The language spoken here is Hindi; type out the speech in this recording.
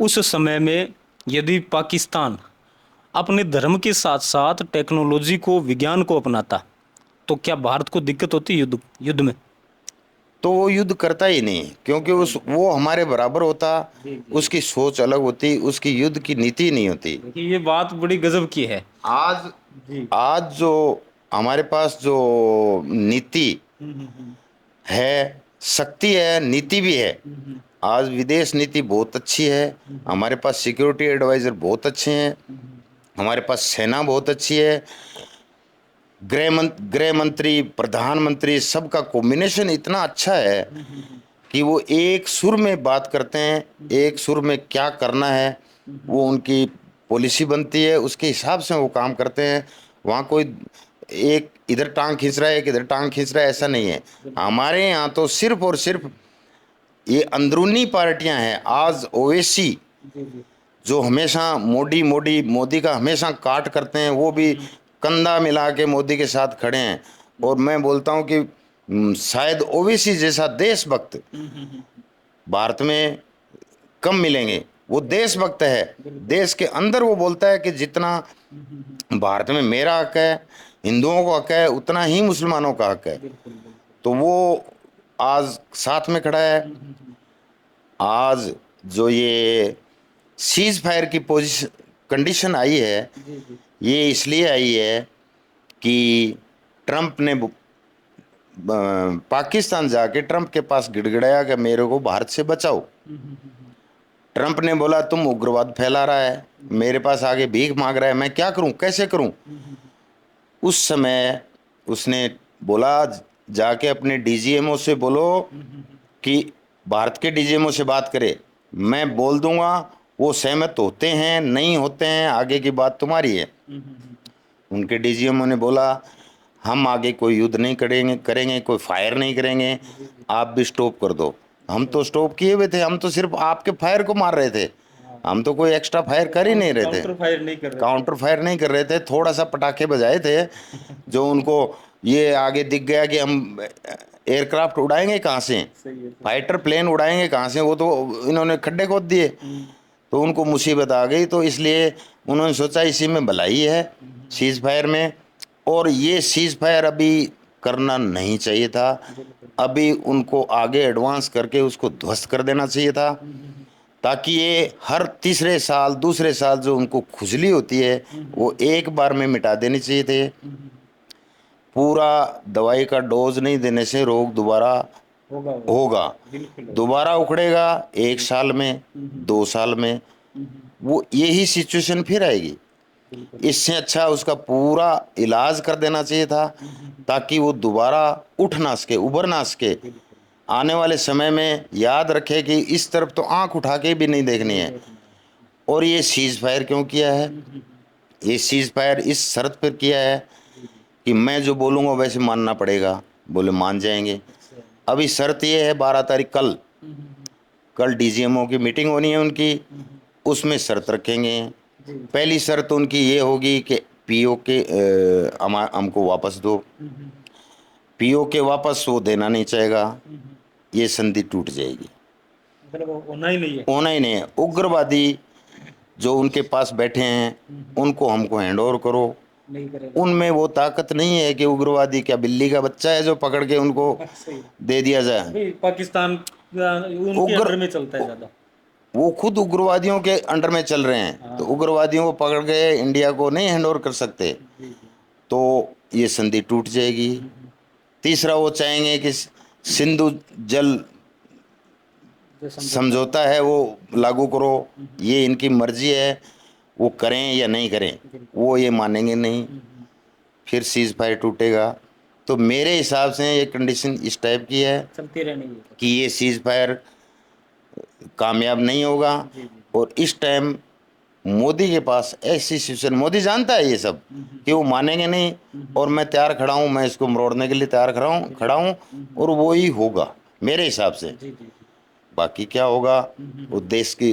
उस समय में यदि पाकिस्तान अपने धर्म के साथ साथ टेक्नोलॉजी को, विज्ञान को अपनाता, तो क्या भारत को दिक्कत होती युद्ध युद्ध में? तो वो युद्ध करता ही नहीं, क्योंकि उस वो हमारे बराबर होता। जी जी। उसकी सोच अलग होती, उसकी युद्ध की नीति नहीं होती। देखिए, ये बात बड़ी गजब की है। आज जी। आज जो हमारे पास जो नीति हम्म। है, शक्ति है, नीति भी है। हम्म। आज विदेश नीति बहुत अच्छी है। हमारे पास सिक्योरिटी एडवाइजर बहुत अच्छे हैं। हमारे पास सेना बहुत अच्छी है। गृह मंत्री, प्रधानमंत्री, सबका कॉम्बिनेशन इतना अच्छा है कि वो एक सुर में बात करते हैं। एक सुर में क्या करना है वो उनकी पॉलिसी बनती है, उसके हिसाब से वो काम करते हैं। वहाँ कोई एक इधर टांग खींच रहा है, एक इधर टांग खींच रहा है, ऐसा नहीं है। हमारे यहाँ तो सिर्फ और सिर्फ ये अंदरूनी पार्टियां हैं। आज ओवैसी जी जी। जो हमेशा मोदी मोदी मोदी का हमेशा काट करते हैं, वो भी कंधा मिला के मोदी के साथ खड़े हैं। और मैं बोलता हूं कि शायद ओवैसी जैसा देशभक्त भारत में कम मिलेंगे। वो देशभक्त है। देश के अंदर वो बोलता है कि जितना भारत में मेरा हक है, हिंदुओं का हक है, उतना ही मुसलमानों का हक है। बिल्कुल बिल्कुल। तो वो आज साथ में खड़ा है। आज जो ये सीज फायर की पोजीशन कंडीशन आई है, जी जी। ये इसलिए आई है कि ट्रंप ने पाकिस्तान जाके ट्रंप के पास गिड़गिड़ाया कि मेरे को भारत से बचाओ। ट्रंप ने बोला तुम उग्रवाद फैला रहा है, मेरे पास आगे भीख मांग रहा है, मैं क्या करूं, कैसे करूं। उस समय उसने बोला जाके अपने डीजीएमओ से बोलो कि भारत के डीजीएमओ से बात करे, मैं बोल दूंगा। वो सहमत होते हैं नहीं होते हैं आगे की बात तुम्हारी है। उनके डीजीएमओ ने बोला हम आगे कोई युद्ध नहीं करेंगे, कोई फायर नहीं करेंगे, आप भी स्टॉप कर दो। हम तो स्टॉप किए हुए थे, हम तो सिर्फ आपके फायर को मार रहे थे। हम तो कोई एक्स्ट्रा फायर कर ही नहीं रहे थे, काउंटर फायर नहीं कर रहे थे। काउंटर फायर नहीं कर रहे थे। थोड़ा सा पटाखे बजाए थे, जो उनको ये आगे दिख गया कि हम एयरक्राफ्ट उड़ाएंगे कहाँ से, सही है। फाइटर प्लेन उड़ाएंगे कहाँ से, वो तो इन्होंने खड्डे खोद दिए। तो उनको मुसीबत आ गई, तो इसलिए उन्होंने सोचा इसी में भलाई है, सीज फायर में। और ये सीज फायर अभी करना नहीं चाहिए था। अभी उनको आगे एडवांस करके उसको ध्वस्त कर देना चाहिए था, ताकि ये हर तीसरे साल दूसरे साल जो उनको खुजली होती है वो एक बार में मिटा देनी चाहिए थे। पूरा दवाई का डोज नहीं देने से रोग दोबारा होगा होगा, बिल्कुल। दोबारा उखड़ेगा 1 साल में, 2 साल में वो यही सिचुएशन फिर आएगी। इससे अच्छा उसका पूरा इलाज कर देना चाहिए था, ताकि वो दोबारा उठ ना सके, उभर ना सके। आने वाले समय में याद रखे कि इस तरफ तो आंख उठा के भी नहीं देखनी है। और ये सीज फायर क्यों किया है? ये सीज फायर इस शर्त पर किया है कि मैं जो बोलूँगा वैसे मानना पड़ेगा। बोले मान जाएंगे। अभी शर्त ये है 12 तारीख कल डीजीएमओ की मीटिंग होनी है उनकी, उसमें शर्त रखेंगे। पहली शर्त उनकी ये होगी कि पीओ के हमको वापस दो। पीओ के वापस वो देना नहीं चाहेगा, ये संधि टूट जाएगी। मतलब वो होना ही नहीं है। होना ही नहीं है। उग्रवादी जो उनके पास बैठे हैं उनको हमको हैंड ओवर करो। नहीं करेगा। उनमें वो ताकत नहीं है कि उग्रवादी क्या बिल्ली का बच्चा है जो पकड़ के उनको सही। दे दिया जाए। अभी पाकिस्तान उनके उग्र अंडर में चलता है ज्यादा। वो खुद उग्रवादियों के अंडर में चल रहे हैं, तो उग्रवादियों को पकड़ के इंडिया को नहीं हैंड ओवर कर सकते। तो ये संधि टूट जाएगी। तीसरा वो चाहेंगे कि सिंधु जल समझौता है वो लागू करो। ये इनकी मर्जी है, वो करें या नहीं करें, वो ये मानेंगे नहीं। फिर सीज फायर टूटेगा। तो मेरे हिसाब से ये कंडीशन इस टाइप की है चलती रहनी है। कि ये सीज फायर कामयाब नहीं होगा। और इस टाइम मोदी के पास ऐसी सिचुएशन, मोदी जानता है ये सब कि वो मानेंगे नहीं। और मैं तैयार खड़ा हूँ, मैं इसको मरोड़ने के लिए तैयार खड़ा हूँ और वो ही होगा मेरे हिसाब से। बाकी क्या होगा वो देश की